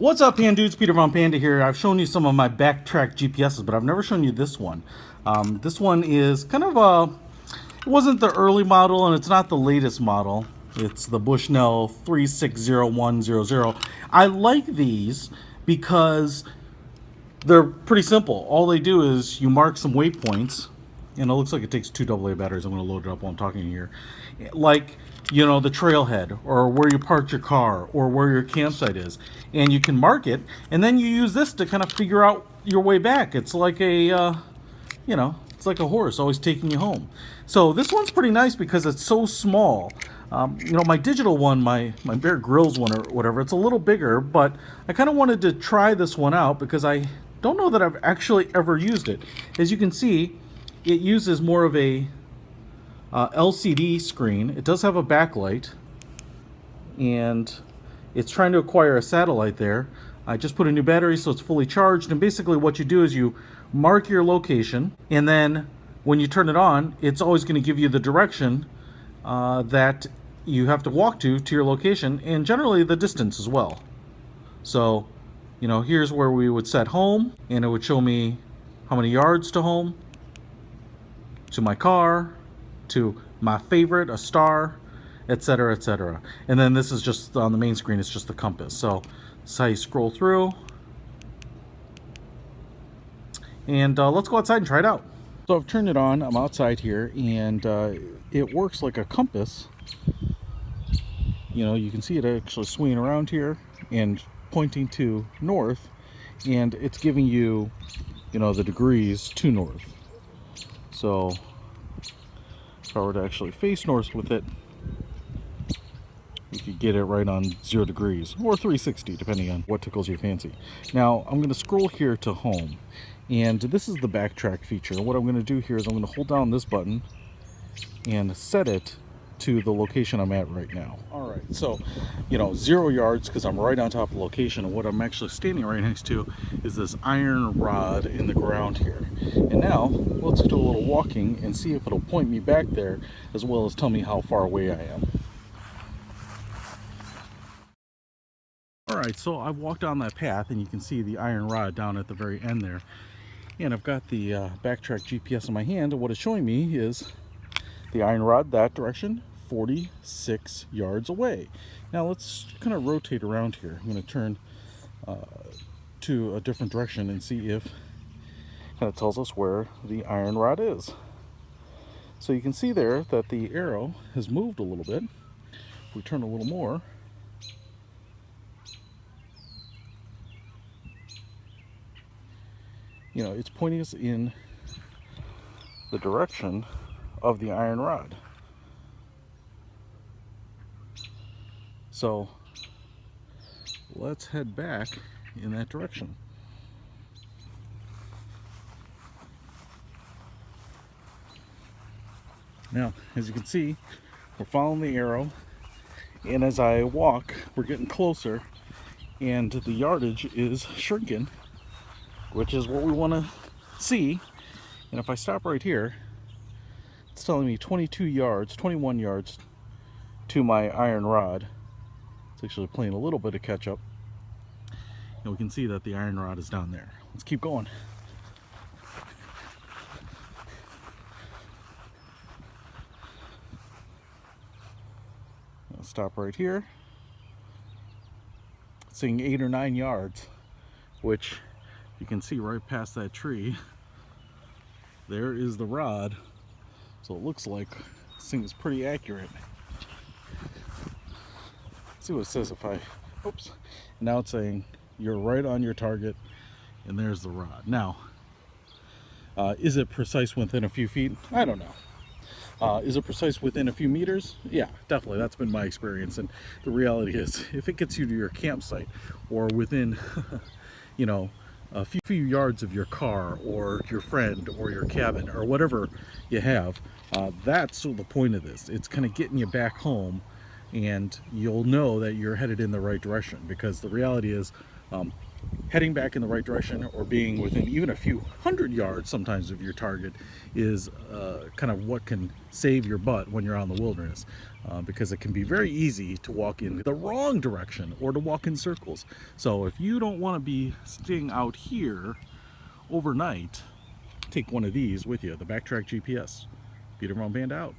What's up, Panda dudes? Peter von Panda here. I've shown you some of my BackTrack GPSs, but I've never shown you this one. This one is kind of it wasn't the early model and it's not the latest model. It's the Bushnell 360100. I like these because they're pretty simple. All they do is you mark some waypoints, and it looks like it takes two AA batteries. I'm going to load it up while I'm talking here. Like, you know, the trailhead, or where you parked your car, or where your campsite is. And you can mark it, and then you use this to kind of figure out your way back. It's like a, you know, it's like a horse always taking you home. So this one's pretty nice because it's so small. You know, my digital one, my Bear Grylls one or whatever, it's a little bigger, but I kind of wanted to try this one out because I don't know that I've actually ever used it. As you can see, it uses more of a LCD screen. It does have a backlight, and it's trying to acquire a satellite there. I just put a new battery so it's fully charged, and basically what you do is you mark your location, and then when you turn it on, it's always going to give you the direction that you have to walk to your location, and generally the distance as well. So, you know, here's where we would set home, and it would show me how many yards to home, to my car, to my favorite, a star, etc., etc. And then this is just on the main screen, it's just the compass. So this is how you scroll through. And let's go outside and try it out. So I've turned it on, I'm outside here, and it works like a compass. You know, you can see it actually swinging around here and pointing to north, and it's giving you, you know, the degrees to north. So if I were to actually face north with it, you could get it right on 0 degrees or 360 depending on what tickles your fancy. Now I'm going to scroll here to home, and this is the backtrack feature. What I'm going to do here is I'm going to hold down this button and set it to the location I'm at right now. Alright, so, you know, 0 yards because I'm right on top of the location, and what I'm actually standing right next to is this iron rod in the ground here. And now, let's do a little walking and see if it'll point me back there, as well as tell me how far away I am. Alright, so I've walked down that path, and you can see the iron rod down at the very end there. And I've got the BackTrack GPS in my hand, and what it's showing me is the iron rod that direction, 46 yards away. Now let's kind of rotate around here. I'm going to turn to a different direction and see if kind of tells us where the iron rod is. So you can see there that the arrow has moved a little bit. If we turn a little more, you know, it's pointing us in the direction of the iron rod. So let's head back in that direction. Now, as you can see, we're following the arrow, and as I walk, we're getting closer, and the yardage is shrinking, which is what we want to see. And if I stop right here, it's telling me 22 yards, 21 yards to my iron rod. It's actually playing a little bit of catch up. And we can see that the iron rod is down there. Let's keep going. I'll stop right here. It's saying 8 or 9 yards, which you can see right past that tree. There is the rod. So it looks like this thing is pretty accurate. Let's see what it says if I, oops. Now it's saying you're right on your target, and there's the rod. Now, is it precise within a few feet? I don't know. Is it precise within a few meters? Yeah, definitely. That's been my experience. And the reality is, if it gets you to your campsite or within, you know, a few yards of your car or your friend or your cabin or whatever you have, that's the point of this. It's kind of getting you back home, and you'll know that you're headed in the right direction, because the reality is, heading back in the right direction or being within even a few hundred yards sometimes of your target is kind of what can save your butt when you're out in the wilderness, because it can be very easy to walk in the wrong direction or to walk in circles. So if you don't want to be staying out here overnight, take one of these with you, the BackTrack GPS. Peter from Panda out.